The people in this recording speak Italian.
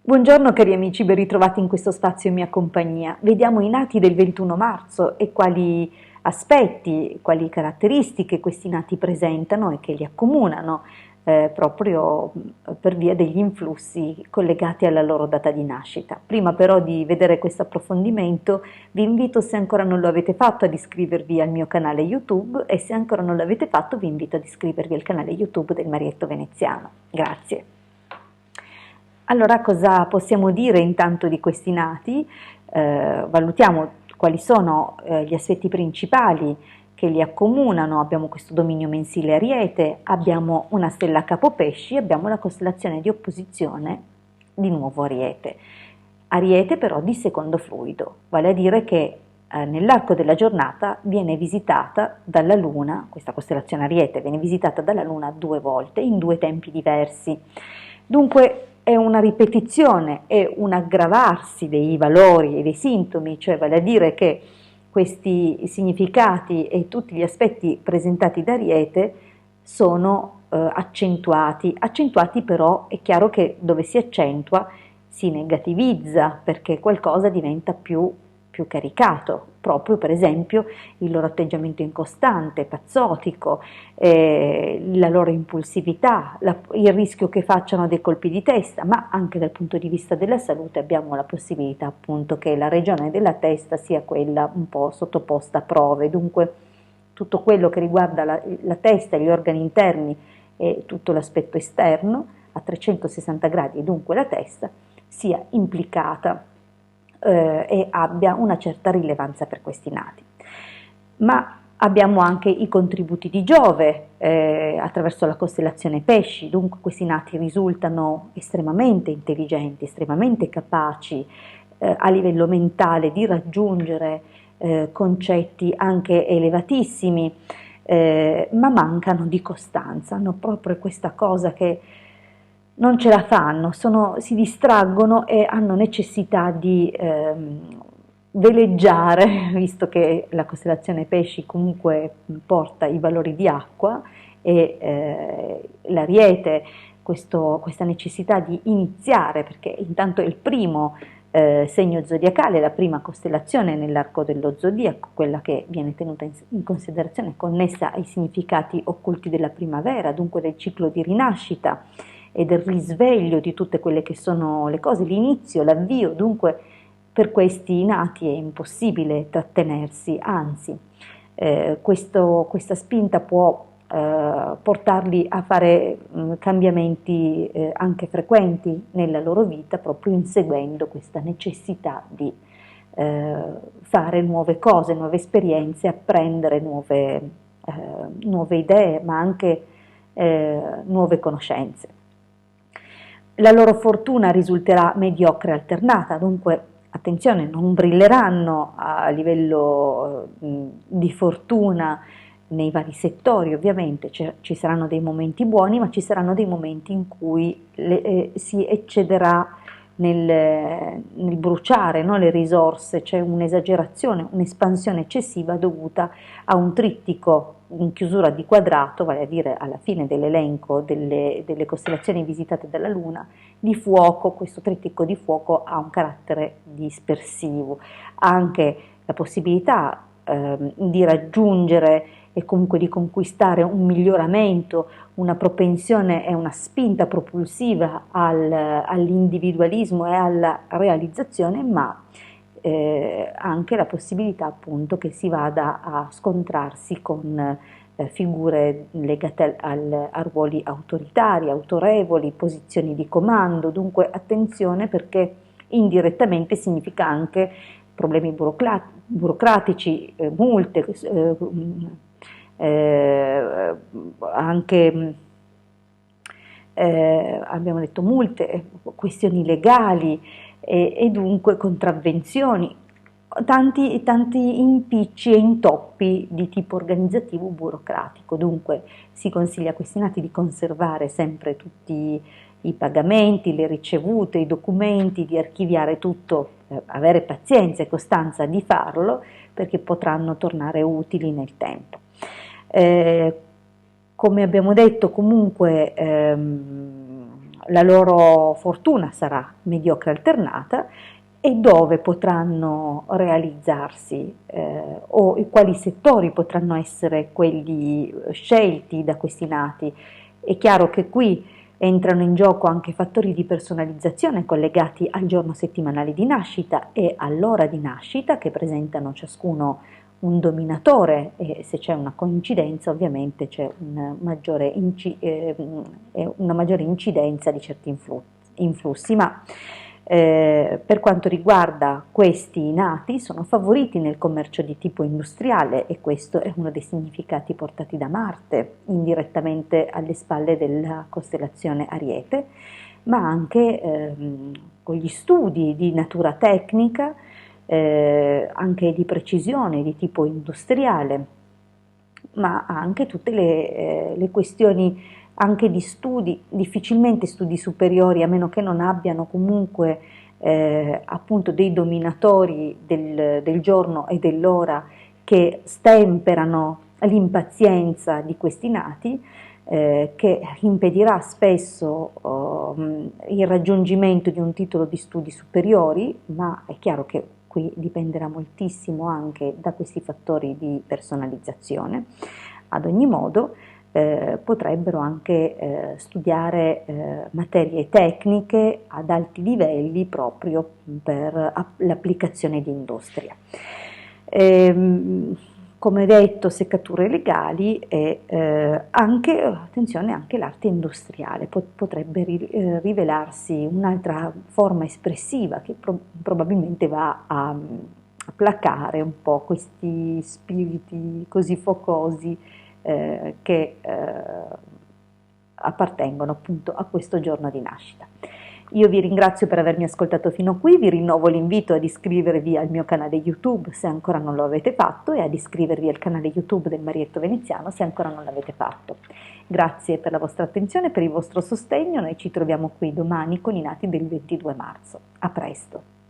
Buongiorno cari amici, ben ritrovati in questo spazio in mia compagnia. Vediamo i nati del 21 marzo e quali aspetti, quali caratteristiche questi nati presentano e che li accomunano proprio per via degli influssi collegati alla loro data di nascita. Prima però di vedere questo approfondimento vi invito, se ancora non lo avete fatto, ad iscrivervi al mio canale YouTube e se ancora non l'avete fatto vi invito ad iscrivervi al canale YouTube del Marietto Veneziano. Grazie. Allora, cosa possiamo dire intanto di questi nati? Valutiamo quali sono gli aspetti principali che li accomunano. Abbiamo questo dominio mensile Ariete, abbiamo una stella Capopesci, abbiamo la costellazione di opposizione di nuovo Ariete. Ariete però di secondo fluido, vale a dire che nell'arco della giornata viene visitata dalla Luna, questa costellazione Ariete viene visitata dalla Luna 2 volte in 2 tempi diversi. Dunque è una ripetizione, è un aggravarsi dei valori e dei sintomi, cioè vale a dire che questi significati e tutti gli aspetti presentati da Ariete sono accentuati però è chiaro che dove si accentua si negativizza perché qualcosa diventa più caricato, proprio per esempio il loro atteggiamento incostante, pazzotico, la loro impulsività, il rischio che facciano dei colpi di testa, ma anche dal punto di vista della salute abbiamo la possibilità appunto che la regione della testa sia quella un po' sottoposta a prove, dunque tutto quello che riguarda la testa, gli organi interni e tutto l'aspetto esterno a 360 gradi e dunque la testa sia implicata e abbia una certa rilevanza per questi nati. Ma abbiamo anche i contributi di Giove attraverso la costellazione Pesci, dunque questi nati risultano estremamente intelligenti, estremamente capaci a livello mentale di raggiungere concetti anche elevatissimi, ma mancano di costanza, hanno proprio questa cosa che non ce la fanno, si distraggono e hanno necessità di veleggiare, visto che la costellazione Pesci comunque porta i valori di acqua e l'Ariete questa necessità di iniziare, perché intanto è il primo segno zodiacale, la prima costellazione nell'arco dello zodiaco, quella che viene tenuta in considerazione, connessa ai significati occulti della primavera, dunque del ciclo di rinascita e del risveglio di tutte quelle che sono le cose, l'inizio, l'avvio, dunque per questi nati è impossibile trattenersi, anzi questa spinta può portarli a fare cambiamenti anche frequenti nella loro vita, proprio inseguendo questa necessità di fare nuove cose, nuove esperienze, apprendere nuove idee, ma anche nuove conoscenze. La loro fortuna risulterà mediocre alternata, dunque attenzione, non brilleranno a livello di fortuna nei vari settori, ovviamente ci saranno dei momenti buoni, ma ci saranno dei momenti in cui si eccederà nel bruciare, no, le risorse, c'è un'esagerazione, un'espansione eccessiva dovuta a un trittico in chiusura di quadrato, vale a dire alla fine dell'elenco delle costellazioni visitate dalla Luna, di fuoco. Questo trittico di fuoco ha un carattere dispersivo, ha anche la possibilità di raggiungere e comunque di conquistare un miglioramento, una propensione e una spinta propulsiva all'individualismo e alla realizzazione, ma anche la possibilità appunto che si vada a scontrarsi con figure legate a ruoli autoritari, autorevoli, posizioni di comando, dunque attenzione perché indirettamente significa anche problemi burocratici, multe, anche abbiamo detto multe, questioni legali e dunque contravvenzioni, tanti impicci e intoppi di tipo organizzativo burocratico. Dunque si consiglia a questi nati di conservare sempre tutti i pagamenti, le ricevute, i documenti, di archiviare tutto, avere pazienza e costanza di farlo perché potranno tornare utili nel tempo. Come abbiamo detto comunque la loro fortuna sarà mediocre alternata e dove potranno realizzarsi o quali settori potranno essere quelli scelti da questi nati. È chiaro che qui entrano in gioco anche fattori di personalizzazione collegati al giorno settimanale di nascita e all'ora di nascita, che presentano ciascuno un dominatore, e se c'è una coincidenza ovviamente c'è una maggiore incidenza di certi influssi, ma per quanto riguarda questi nati sono favoriti nel commercio di tipo industriale, e questo è uno dei significati portati da Marte indirettamente alle spalle della costellazione Ariete, ma anche con gli studi di natura tecnica, anche di precisione di tipo industriale, ma anche tutte le questioni anche di studi, difficilmente studi superiori, a meno che non abbiano comunque appunto dei dominatori del giorno e dell'ora che stemperano l'impazienza di questi nati, che impedirà spesso il raggiungimento di un titolo di studi superiori, ma è chiaro che qui dipenderà moltissimo anche da questi fattori di personalizzazione. Ad ogni modo, potrebbero anche studiare materie tecniche ad alti livelli proprio per l'applicazione di industria. Come detto, seccature legali e anche, attenzione, anche l'arte industriale potrebbe rivelarsi un'altra forma espressiva che probabilmente va a placare un po' questi spiriti così focosi che appartengono appunto a questo giorno di nascita. Io vi ringrazio per avermi ascoltato fino a qui, vi rinnovo l'invito ad iscrivervi al mio canale YouTube se ancora non lo avete fatto, e ad iscrivervi al canale YouTube del Marietto Veneziano se ancora non l'avete fatto. Grazie per la vostra attenzione e per il vostro sostegno, noi ci troviamo qui domani con i nati del 22 marzo. A presto!